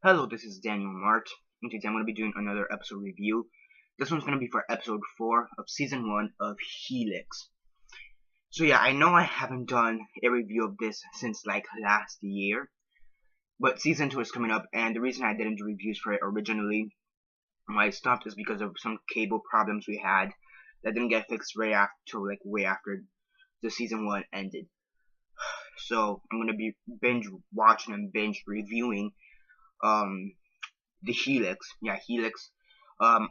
Hello, this is Daniel Mart, and today I'm going to be doing another episode review. This one's going to be for episode 4 of season 1 of Helix. So yeah, I know I haven't done a review of this since like last year, but season 2 is coming up, and the reason I didn't do reviews for it originally, why I stopped, is because of some cable problems we had that didn't get fixed right after, way after the season 1 ended. So I'm going to be binge watching and binge reviewing um the Helix, Helix,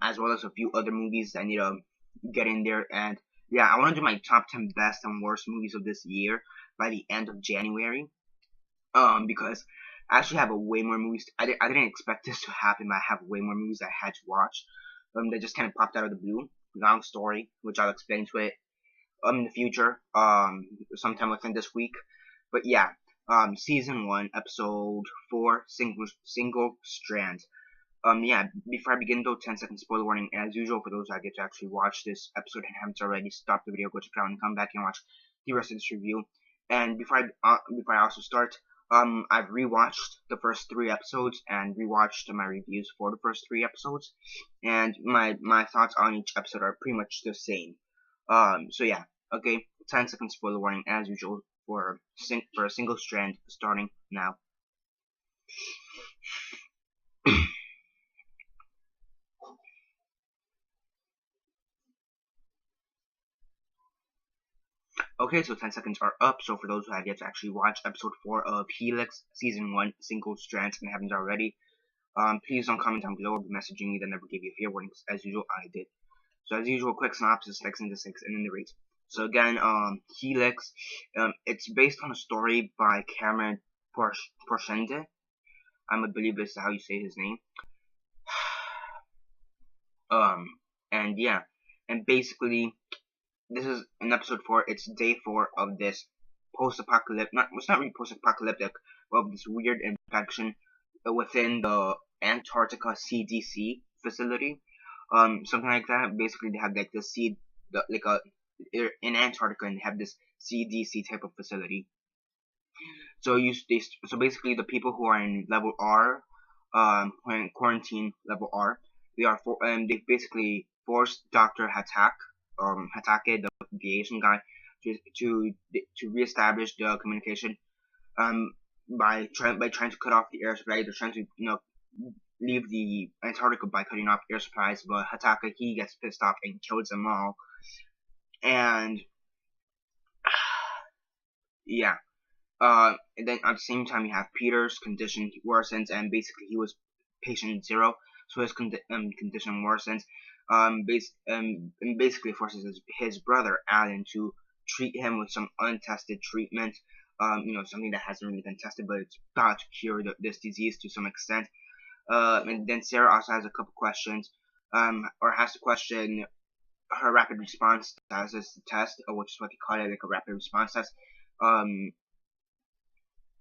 as well as a few other movies that I need to get in there. And yeah, I want to do my top 10 best and worst movies of this year by the end of January. Because I actually have a way more movies. I didn't expect this to happen, but I have way more movies I had to watch. That just kind of popped out of the blue. Long story, which I'll explain to it in the future, sometime within this week. But yeah, season 1, episode 4, single strand. Yeah, before I begin though, 10-second spoiler warning, as usual, for those that get to actually watch this episode and haven't already, stop the video, go check it out, and come back and watch the rest of this review. And before I also start, I've rewatched the first 3 episodes and rewatched my reviews for the first 3 episodes, and my thoughts on each episode are pretty much the same. So yeah, okay, 10-second spoiler warning as usual for a single strand starting now. Okay, so 10 seconds are up. So for those who have yet to actually watch episode 4 of Helix, season 1, single strands, and haven't already, please don't comment down below or be messaging me that never gave you fair warnings. As usual, I did. So as usual, quick synopsis, 6 into 6, and then the rate. So again, Helix, it's based on a story by Cameron Porchende. I believe this is how you say his name. And yeah, and basically, this is in episode 4. It's day 4 of this post-apocalyptic. It's not really post-apocalyptic, but of this weird infection within the Antarctica CDC facility. Something like that. Basically, they have like in Antarctica, and they have this CDC type of facility. So basically, the people who are in level R, who are in quarantine level R, they basically forced Dr. Hatake, the Asian guy, to reestablish the communication by trying to cut off the air supply. They're trying to leave the Antarctica by cutting off air supplies, but Hatake, he gets pissed off and kills them all. And yeah, and then at the same time you have Peter's condition worsens, and basically he was patient 0, so his condition worsens. And basically forces his brother Alan to treat him with some untested treatment, something that hasn't really been tested, but it's thought to cure this disease to some extent. And then Sarah also has a couple questions, or has to question her rapid response test, which is what they call it, like a rapid response test.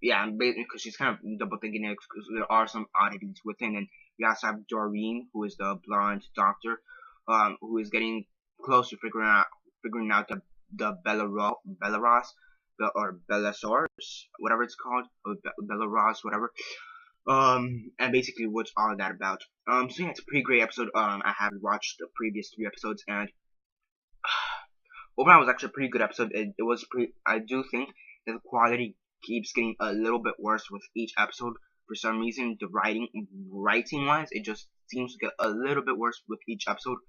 Yeah, because she's kind of double thinking it, because there are some oddities within. And we also have Doreen, who is the blonde doctor, who is getting close to figuring out the Belarus, or Bellasaurus, whatever it's called, or Belarus, whatever. And basically what's all that about. So yeah, it's a pretty great episode. I have watched the previous 3 episodes, and overall it was actually a pretty good episode. I do think that the quality keeps getting a little bit worse with each episode. For some reason, the writing wise, it just seems to get a little bit worse with each episode.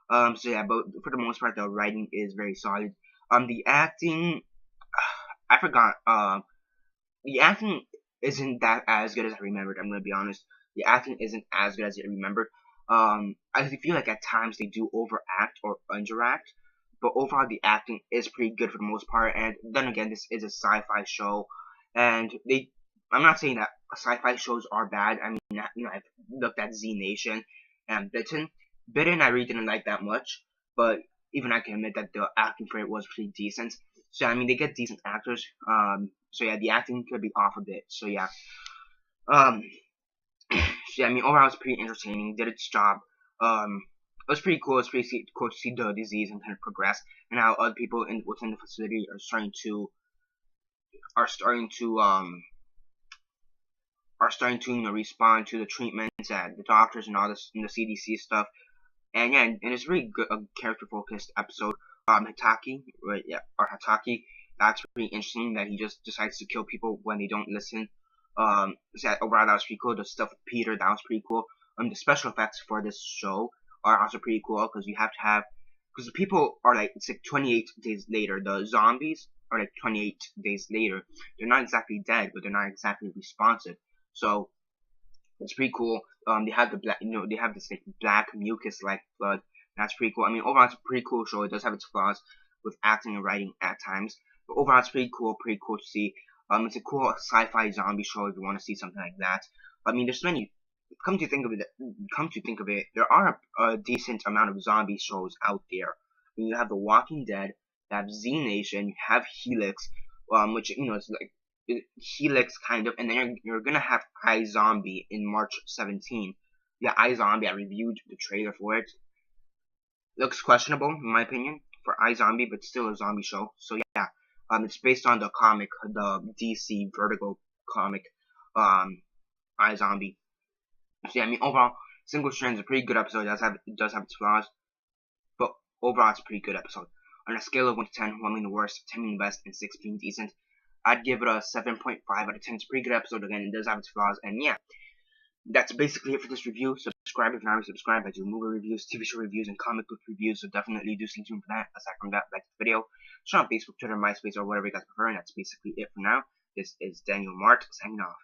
So yeah, but for the most part, the writing is very solid. The acting, I forgot. The acting isn't that as good as I remembered. I'm gonna be honest. The acting isn't as good as I remembered. I feel like at times they do overact or underact, but overall the acting is pretty good for the most part. And then again, this is a sci-fi show, and I'm not saying that sci-fi shows are bad. I mean, I've looked at Z Nation and Bitten. Bitten I really didn't like that much, but even I can admit that the acting for it was pretty decent. So I mean, they get decent actors. So yeah, the acting could be off a bit. So yeah. So yeah, I mean, overall it's pretty entertaining. Did its job. It was pretty cool. It's pretty cool to see the disease and kind of progress, and how other people within the facility are starting to are starting to, respond to the treatments and the doctors and all this and the CDC stuff. And yeah, and it's really good, a character-focused episode. Hitaki, right? Yeah, or Hataki. That's pretty interesting that he just decides to kill people when they don't listen. So overall, that was pretty cool. The stuff with Peter, that was pretty cool. The special effects for this show are also pretty cool because you have to have, because the people are like, it's like 28 days later. The zombies are like 28 days later. They're not exactly dead, but they're not exactly responsive. So it's pretty cool. They have the black, they have this like black mucus-like blood. That's pretty cool. I mean, overall, it's a pretty cool show. It does have its flaws with acting and writing at times, but overall, it's pretty cool to see. It's a cool sci-fi zombie show if you want to see something like that. I mean, there's many. Come to think of it, there are a decent amount of zombie shows out there. I mean, you have The Walking Dead, you have Z Nation, you have Helix, which is like Helix kind of, and then you're gonna have iZombie in March 17. Yeah, iZombie. I reviewed the trailer for it. Looks questionable in my opinion for iZombie, but still a zombie show. So yeah, it's based on the comic, the DC Vertigo comic, iZombie. So yeah, I mean overall, Single Strand is a pretty good episode. It does have its flaws, but overall it's a pretty good episode. On a scale of 1 to 10, 1 being the worst, 10 being the best, and 6 being decent, I'd give it a 7.5 out of 10. It's a pretty good episode. Again, it does have its flaws, and yeah, that's basically it for this review. Subscribe if you're not already subscribed. I do movie reviews, TV show reviews, and comic book reviews, so definitely do stay tuned for that. Aside from that, like the video, share on Facebook, Twitter, MySpace, or whatever you guys prefer, and that's basically it for now. This is Daniel Mart, signing off.